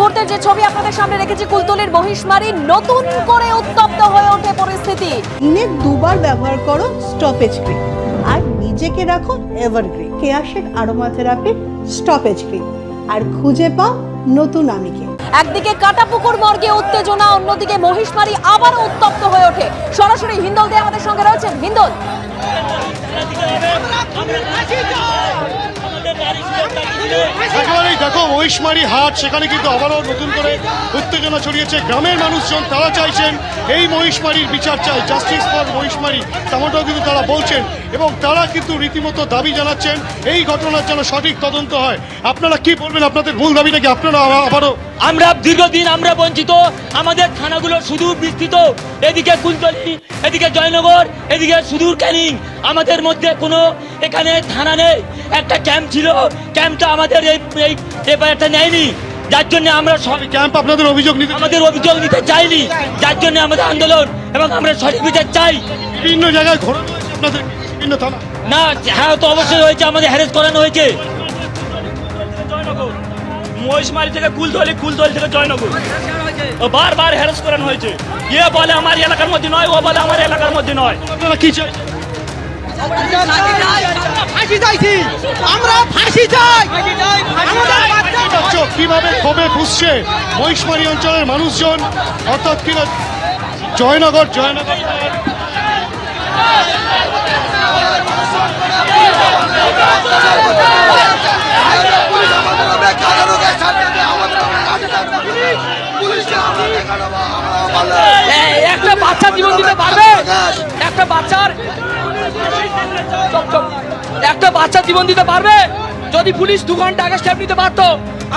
মুহূর্তের যে ছবি আপনাদের সামনে রেখেছি, কুলতলির মহিষমারি নতুন করে উত্তপ্ত হয়ে ওঠে পরিস্থিতি। দিনে দুবার ব্যবহার করো স্টপেজ ক্রিম আর নিজেকে রাখো evergreen Keya Seth aromatherapy stop age cream আর খুঁজে পাও নতুন আমিকে। একদিকে কাটাপুকুর মর্গে উত্তেজনা, অন্যদিকে মহিষমারি আবারও উত্তপ্ত হয়ে ওঠে। সরাসরি হিন্দল দে আমাদের সঙ্গে রয়েছেন। হিন্দল, একেবারেই দেখো মহিষমারি হাট, সেখানে কিন্তু আবারও নতুন করে উত্তেজনা ছড়িয়েছে। গ্রামের মানুষজন তারা চাইছেন এই মহিষমারির বিচার চাই, জাস্টিস ফর মহিষমারি, তেমনটাও কিন্তু তারা বলছেন এবং তারা কিন্তু রীতিমতো দাবি জানাচ্ছেন এই ঘটনার যেন সঠিক তদন্ত হয়। আপনারা কি বলবেন, আপনাদের মূল দাবিটা কি? আপনারা আবারও আমরা দীর্ঘদিন আমরা বঞ্চিত, আমাদের থানাগুলো সুদূর বিস্তৃত, এদিকে কুলতলি, এদিকে জয়নগর, এদিকে সুদূর ক্যানিং, আমাদের মধ্যে কোনো এখানে থানা নেই। একটা ক্যাম্প ছিল, ক্যাম্পটা আমাদের এই পেপারটা নেয়নি, যার জন্য আমরা ক্যাম্প আপনাদের অভিযোগ নিতে আমাদের অভিযোগ নিতে চাইনি, যার জন্য আমাদের আন্দোলন এবং আমরা সঠিক বিচার চাই। বিভিন্ন জায়গায় ঘোরানো হয়েছে আপনাদের, বিভিন্ন থানা না, হ্যাঁ তো অবশ্যই হয়েছে, আমাদের হ্যারেস করানো হয়েছে। মহিষমারি থেকে কুলতলি, কুলতলি থেকে জয়নগর বারবার হ্যারাস করানো হয়েছে। এ বলে আমার এলাকার মধ্যে নয়, ও বলে আমার এলাকার মধ্যে নয়। আপনারা কি চাই? কিভাবে ক্ষোভে ফুসছে মহিষমারি অঞ্চলের মানুষজন, অর্থাৎ কিনা জয়নগর একটা বাচ্চা জীবন দিতে পারবে? একটা বাচ্চার জীবন দিতে পারবে? যদি পুলিশ 2 ঘন্টা আগে স্টেপ নিতে পারতো।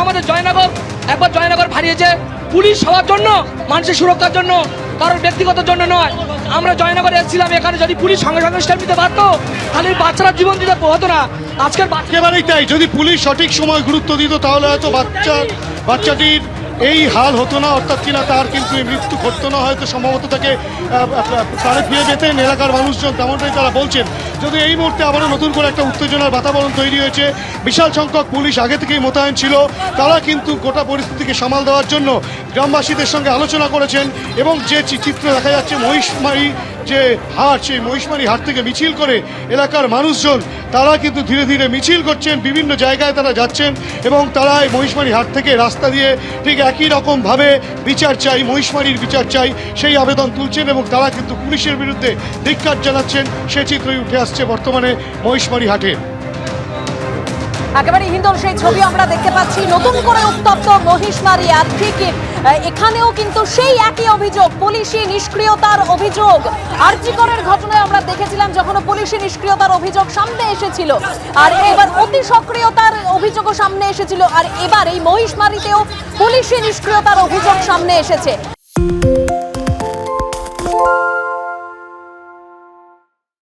আমাদের জয়নগর হারিয়েছে পুলিশ হওয়ার জন্য, মানুষের সুরক্ষার জন্য, কারোর ব্যক্তিগত জন্য নয়। আমরা জয়নগরে এসেছিলাম, এখানে যদি পুলিশ সঙ্গে সঙ্গে স্টেপ নিতে পারতো তাহলে বাচ্চারা জীবন দিতে হতো না। আজকের একেবারেই তাই, যদি পুলিশ সঠিক সময় গুরুত্ব দিত তাহলে হয়তো বাচ্চাটির এই হাল হতো না, অর্থাৎ কিনা তার কিন্তু মৃত্যু ঘটতো না, হয়তো সম্ভবত তাকে তারে ফিরে যেতেন এলাকার মানুষজন, তেমনটাই তারা বলছেন। যদি এই মুহূর্তে আবারও নতুন করে একটা উত্তেজনার বাতাবরণ তৈরি হয়েছে, বিশাল সংখ্যক পুলিশ আগে থেকেই মোতায়েন ছিল, তারা কিন্তু গোটা পরিস্থিতিকে সামাল দেওয়ার জন্য গ্রামবাসীদের সঙ্গে আলোচনা করেছেন এবং যে চিত্র দেখা যাচ্ছে মহিষমারি যে হাট, সেই মহিষমারি হাট থেকে মিছিল করে এলাকার মানুষজন তারা কিন্তু ধীরে ধীরে মিছিল করছেন, বিভিন্ন জায়গায় তারা যাচ্ছেন এবং তারা এই মহিষমারি হাট থেকে রাস্তা দিয়ে ঠিক একই রকমভাবে বিচার চাই, মহিষমারির বিচার চাই, সেই আবেদন তুলছেন এবং তারা কিন্তু পুলিশের বিরুদ্ধে ধিক্কার জানাচ্ছেন। সে চিত্রই উঠে আসছে বর্তমানে মহিষমারি হাটে। একেবারে হিন্দল সেই ছবি আমরা দেখতে পাচ্ছি, নতুন করে উত্তপ্ত মহিষমারি। আর ঠিক এখানেও কিন্তু সেই একই অভিযোগ, পুলিশি নিষ্ক্রিয়তার অভিযোগ। আরজিকরের ঘটনায় আমরা দেখেছিলাম যখন পুলিশি নিষ্ক্রিয়তার অভিযোগ সামনে এসেছিল, আর এবার অতি সক্রিয়তার অভিযোগও সামনে এসেছিল, আর এবার এই মহিষমারিতেও পুলিশি নিষ্ক্রিয়তার অভিযোগ সামনে এসেছে।